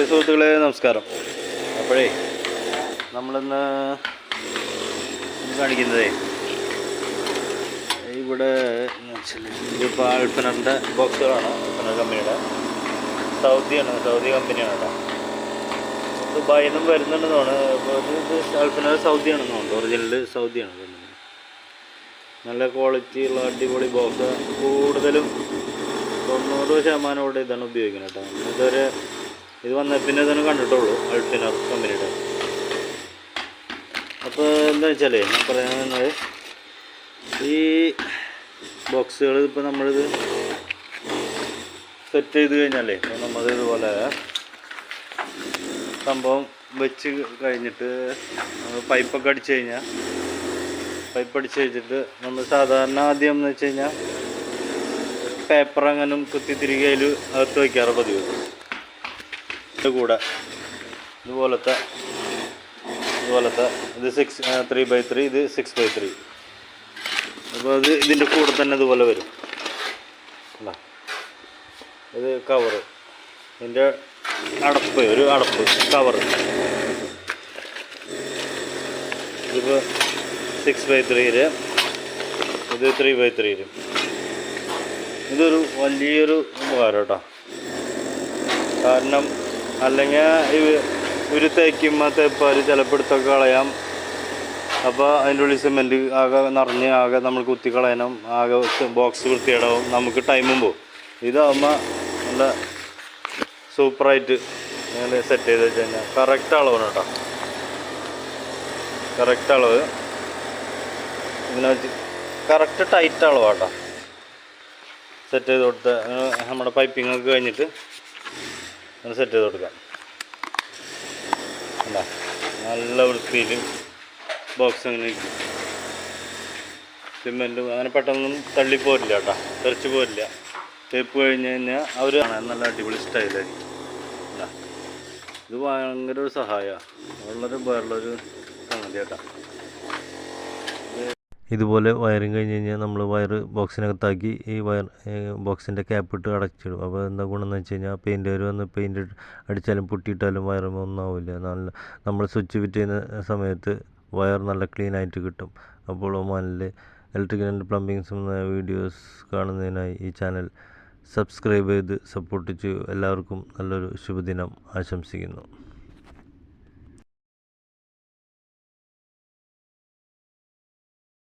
സുഹൃത്തുക്കളെ നമസ്കാരം. അപ്പോഴേ നമ്മളിന്ന് കാണിക്കുന്നതേ ഇവിടെ ഇതിപ്പോൾ അൾഫിനറിൻ്റെ ബോക്സുകളാണ്. അൾഫിനർ കമ്പനിയുടെ സൗദി കമ്പനിയാണ് കേട്ടോ. ദുബായിൽ നിന്നും വരുന്നുണ്ടെന്നാണ്. അപ്പോൾ ഇത് അൾഫിനർ സൗദിയാണെന്ന് തോന്നുന്നു. ഒറിജിനൽ സൗദിയാണ്. നല്ല ക്വാളിറ്റി ഉള്ള അടിപൊളി ബോക്സ്. കൂടുതലും 90% ഇതാണ് ഉപയോഗിക്കുന്നത് കേട്ടോ. ഇതുവരെ ഇത് വന്ന പിന്നെ ഇതാണ് കണ്ടിട്ടുള്ളൂ അൾഫിനർ കമ്പനിയുടെ. അപ്പോൾ എന്താ വെച്ചാൽ ഞാൻ പറയുന്നത്, ഈ ബോക്സുകൾ ഇപ്പോൾ നമ്മളിത് സെറ്റ് ചെയ്ത് കഴിഞ്ഞാലേ നമ്മൾ ഇതുപോലെ സംഭവം വെച്ച് കഴിഞ്ഞിട്ട് പൈപ്പൊക്കെ അടിച്ച് കഴിഞ്ഞാൽ നമ്മൾ സാധാരണ ആദ്യം എന്ന് വെച്ച് കഴിഞ്ഞാൽ പേപ്പർ അങ്ങനെ കുത്തി തിരികെ അതിൽ അകത്ത് വയ്ക്കാറ് പതിവ്. കൂടെ ഇതുപോലത്തെ ഇത് 3x3, ഇത് 6x3. അപ്പോൾ അത് ഇതിൻ്റെ കൂടെ തന്നെ ഇതുപോലെ വരും. അല്ല, ഇത് കവറ്, ഇതിൻ്റെ ഒരു അടപ്പ് കവറ്. ഇതിപ്പോൾ 6x3, ഇത് 3x3. ഇതൊരു വലിയൊരു ഉപകാരം കേട്ടോ. കാരണം അല്ലെങ്കിൽ ഒരു തേപ്പാൽ ചിലപ്പോൾ എടുത്തൊക്കെ കളയാം. അപ്പോൾ അതിൻ്റെ ഉള്ളിൽ സിമെൻറ്റ് ആകെ നിറഞ്ഞ് ആകെ നമ്മൾ കുത്തി കളയണം, ആകെ ബോക്സ് വൃത്തിയിടാവും, നമുക്ക് ടൈമും പോകും. ഇതാകുമ്പോൾ നല്ല സൂപ്പറായിട്ട് നിങ്ങൾ സെറ്റ് ചെയ്ത് വെച്ച് കഴിഞ്ഞാൽ കറക്റ്റ് അളവാണ് കേട്ടോ. കറക്റ്റ് അളവ് ഇതിനെ വെച്ച് കറക്റ്റ് ടൈറ്റ് അളവാട്ടോ സെറ്റ് ചെയ്ത് കൊടുത്ത് നമ്മുടെ പൈപ്പിംഗ് ഒക്കെ കഴിഞ്ഞിട്ട് സെറ്റ് ചെയ്ത് കൊടുക്കാം. അല്ല, നല്ല വൃത്തിയിൽ ബോക്സ് അങ്ങനെ സിമെൻറ്റും അങ്ങനെ പെട്ടെന്നൊന്നും തള്ളിപ്പോരില്ല കേട്ടോ, തെറിച്ച് പോരില്ല. തേപ്പ് കഴിഞ്ഞ് കഴിഞ്ഞാൽ അവർ നല്ല അടിപൊളി സ്റ്റൈലായിരിക്കും. അല്ല, ഇത് ഭയങ്കര ഒരു സഹായമാണ്, വളരെ ഉപകാരമുള്ളൊരു സംഗതി കേട്ടോ. ഇതുപോലെ വയറിങ് കഴിഞ്ഞ് കഴിഞ്ഞാൽ നമ്മൾ വയർ ബോക്സിനകത്താക്കി ഈ ബോക്സിൻ്റെ ക്യാപ്പ് ഇട്ട് അടച്ചിടും. അപ്പോൾ എന്താ ഗുണമെന്ന് വെച്ച് കഴിഞ്ഞാൽ പെയിൻറ്റുകാർ വന്ന് പെയിൻറ്റ് അടിച്ചാലും പൊട്ടിയിട്ടാലും വയറും ഒന്നും ആവില്ല. നമ്മൾ സ്വിച്ച് ഫിറ്റ് ചെയ്യുന്ന സമയത്ത് വയർ നല്ല ക്ലീൻ ആയിട്ട് കിട്ടും. അപ്പോൾ ഒമാനിൽ ഇലക്ട്രിക്കൽ ആൻഡ് പ്ലംബിങ്സ് വീഡിയോസ് കാണുന്നതിനായി ഈ ചാനൽ സബ്സ്ക്രൈബ് ചെയ്ത് സപ്പോർട്ട് ചെയ്യൂ. എല്ലാവർക്കും നല്ലൊരു ശുഭദിനം ആശംസിക്കുന്നു.